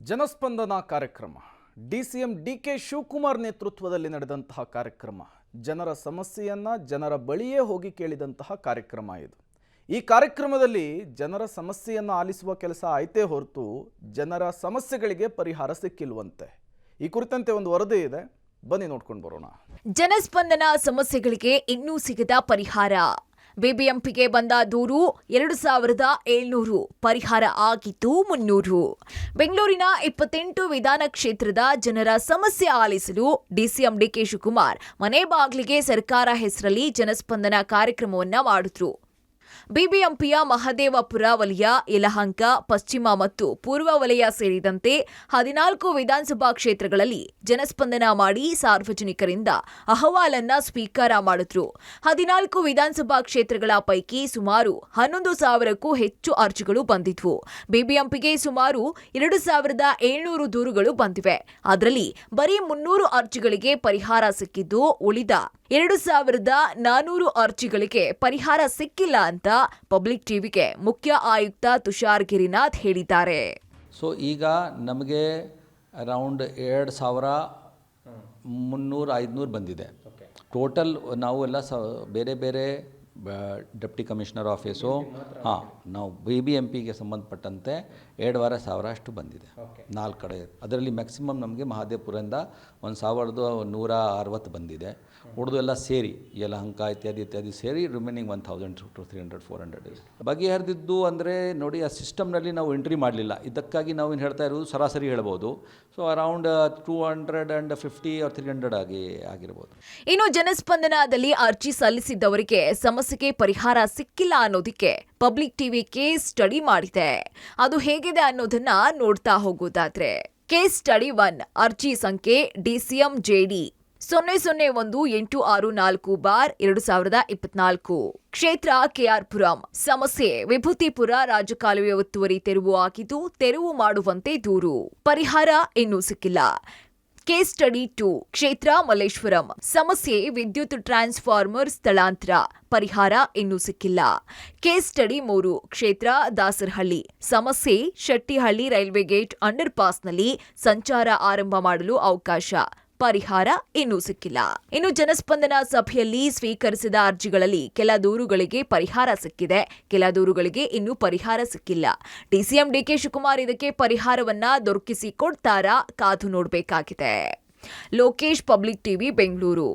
ಜನಸ್ಪಂದನ ಕಾರ್ಯಕ್ರಮ DCM DK Shivakumar ನೇತೃತ್ವದಲ್ಲಿ ನಡೆದಂತಹ ಕಾರ್ಯಕ್ರಮ ಜನರ ಸಮಸ್ಯೆಯನ್ನು ಜನರ ಬಳಿಯೇ ಹೋಗಿ ಕೇಳಿದಂತಹ ಕಾರ್ಯಕ್ರಮ ಇದು. ಈ ಕಾರ್ಯಕ್ರಮದಲ್ಲಿ ಜನರ ಸಮಸ್ಯೆಯನ್ನು ಆಲಿಸುವ ಕೆಲಸ ಆಯ್ತೇ ಹೊರತು ಜನರ ಸಮಸ್ಯೆಗಳಿಗೆ ಪರಿಹಾರ ಸಿಕ್ಕಿಲ್ವಂತೆ. ಈ ಕುರಿತಂತೆ ಒಂದು ವರದಿ ಇದೆ, ಬನ್ನಿ ನೋಡ್ಕೊಂಡು ಬರೋಣ. ಜನಸ್ಪಂದನ ಸಮಸ್ಯೆಗಳಿಗೆ ಇನ್ನೂ ಸಿಗದ ಪರಿಹಾರ. ಬಿಬಿಎಂಪಿಗೆ ಬಂದ ದೂರು 2700, ಪರಿಹಾರ ಆಗಿದ್ದು 300. ಬೆಂಗಳೂರಿನ 28 ವಿಧಾನ ಕ್ಷೇತ್ರದ ಜನರ ಸಮಸ್ಯೆ ಆಲಿಸಲು ಡಿಸಿಎಂ ಡಿಕೆ ಶಿವಕುಮಾರ್ ಮನೆ ಬಾಗಿಲಿಗೆ ಸರ್ಕಾರ ಹೆಸರಲ್ಲಿ ಜನಸ್ಪಂದನ ಕಾರ್ಯಕ್ರಮವನ್ನ ಮಾಡಿದ್ರು. ಬಿಬಿಎಂಪಿಯ ಮಹದೇವಪುರ ವಲಯ, ಯಲಹಂಕ, ಪಶ್ಚಿಮ ಮತ್ತು ಪೂರ್ವ ವಲಯ ಸೇರಿದಂತೆ 14 ವಿಧಾನಸಭಾ ಕ್ಷೇತ್ರಗಳಲ್ಲಿ ಜನಸ್ಪಂದನ ಮಾಡಿ ಸಾರ್ವಜನಿಕರಿಂದ ಅಹವಾಲನ್ನ ಸ್ವೀಕಾರ ಮಾಡಿದ್ರು. 14 ವಿಧಾನಸಭಾ ಕ್ಷೇತ್ರಗಳ ಪೈಕಿ ಸುಮಾರು 11,000ಕ್ಕೂ ಹೆಚ್ಚು ಅರ್ಜಿಗಳು ಬಂದಿದ್ವು. ಬಿಬಿಎಂಪಿಗೆ ಸುಮಾರು 2,700 ದೂರುಗಳು ಬಂದಿವೆ. ಅದರಲ್ಲಿ ಬರೀ 300 ಅರ್ಜಿಗಳಿಗೆ ಪರಿಹಾರ ಸಿಕ್ಕಿದ್ದು, ಉಳಿದ 2,400 ಅರ್ಜಿಗಳಿಗೆ ಪರಿಹಾರ ಸಿಕ್ಕಿಲ್ಲ ಅಂತ ಪಬ್ಲಿಕ್ ಟಿವಿಗೆ ಮುಖ್ಯ ಆಯುಕ್ತ ತುಷಾರ್ ಗಿರಿನಾಥ್ ಹೇಳಿದ್ದಾರೆ. ಸೊ ಈಗ ನಮಗೆ ಅರೌಂಡ್ 2,300-500 ಬಂದಿದೆ. ಟೋಟಲ್ ನಾವು ಎಲ್ಲ ಬೇರೆ ಬೇರೆ ಡೆಪ್ಟಿ ಕಮಿಷನರ್ ಆಫೀಸು ನಾವು BBMPಗೆ ಸಂಬಂಧಪಟ್ಟಂತೆ 2,500 ಅಷ್ಟು ಬಂದಿದೆ 4 ಕಡೆ. ಅದರಲ್ಲಿ ಮ್ಯಾಕ್ಸಿಮಮ್ ನಮಗೆ ಮಹದೇವಪುರದಿಂದ 1,160 ಬಂದಿದೆ. ಉಳಿದು ಎಲ್ಲ ಸೇರಿ ಯಲಹಂಕ ಇತ್ಯಾದಿ ಸೇರಿ ರಿಮೈನಿಂಗ್ 1,000 to 300-400 ಇದೆ. ಬಗೆಹರಿದಿದ್ದು ಅಂದರೆ ನೋಡಿ, ಆ ಸಿಸ್ಟಮ್ನಲ್ಲಿ ನಾವು ಎಂಟ್ರಿ ಮಾಡಲಿಲ್ಲ. ಇದಕ್ಕಾಗಿ ನಾವು ಏನು ಹೇಳ್ತಾ ಇರೋದು ಸರಾಸರಿ ಹೇಳ್ಬೋದು. ಸೊ ಅರೌಂಡ್ 250 or 300 ಆಗಿರ್ಬೋದು. ಇನ್ನು ಜನಸ್ಪಂದನದಲ್ಲಿ ಅರ್ಜಿ ಸಲ್ಲಿಸಿದ್ದವರಿಗೆ ಸಮಸ್ಯೆಗೆ ಪರಿಹಾರ ಸಿಕ್ಕಿಲ್ಲ ಅನ್ನೋದಕ್ಕೆ ಪಬ್ಲಿಕ್ ಟಿವಿ ಕೇಸ್ ಸ್ಟಡಿ ಮಾಡಿದೆ. ಅದು ಹೇಗಿದೆ ಅನ್ನೋದನ್ನ ನೋಡ್ತಾ ಹೋಗೋದಾದ್ರೆ, ಕೇಸ್ ಸ್ಟಡಿ 1, ಅರ್ಜಿ ಸಂಖ್ಯೆ ಡಿಸಿಎಂ ಜೆಡಿ 00164/2024, ಕ್ಷೇತ್ರ ಕೆಆರ್ಪುರಂ, ಸಮಸ್ಯೆ ವಿಭೂತಿಪುರ ರಾಜಕಾಲುವೆ ಒತ್ತುವರಿ ತೆರವು ಆಗಿದ್ದು ತೆರವು ಮಾಡುವಂತೆ ದೂರು, ಪರಿಹಾರ ಇನ್ನೂ ಸಿಕ್ಕಿಲ್ಲ. ಕೇಸ್ ಸ್ಟಡಿ 2, ಕ್ಷೇತ್ರ ಮಲ್ಲೇಶ್ವರಂ, ಸಮಸ್ಯೆ ವಿದ್ಯುತ್ ಟ್ರಾನ್ಸ್ಫಾರ್ಮರ್ ಸ್ಥಳಾಂತರ, ಪರಿಹಾರ ಇನ್ನೂ ಸಿಕ್ಕಿಲ್ಲ. ಕೇಸ್ ಸ್ಟಡಿ 3, ಕ್ಷೇತ್ರ ದಾಸರಹಳ್ಳಿ, ಸಮಸ್ಯೆ ಶೆಟ್ಟಿಹಳ್ಳಿ ರೈಲ್ವೆ ಗೇಟ್ ಅಂಡರ್ ಪಾಸ್ನಲ್ಲಿ ಸಂಚಾರ ಆರಂಭ ಮಾಡಲು ಅವಕಾಶ, ಪರಿಹಾರ ಇನ್ನೂ ಸಿಕ್ಕಿಲ್ಲ. ಇನ್ನು ಜನಸ್ಪಂದನ ಸಭೆಯಲ್ಲಿ ಸ್ವೀಕರಿಸಿದ ಅರ್ಜಿಗಳಲ್ಲಿ ಕೆಲ ದೂರುಗಳಿಗೆ ಪರಿಹಾರ ಸಿಕ್ಕಿದೆ, ಕೆಲ ದೂರುಗಳಿಗೆ ಇನ್ನೂ ಪರಿಹಾರ ಸಿಕ್ಕಿಲ್ಲ. ಡಿಸಿಎಂ ಡಿಕೆ ಶಿವಕುಮಾರ್ ಇದಕ್ಕೆ ಪರಿಹಾರವನ್ನ ದೊರಕಿಸಿ ಕೊಡ್ತಾರಾ, ಕಾದು ನೋಡಬೇಕಾಗಿದೆ. Lokesh, public TV, Bengaluru.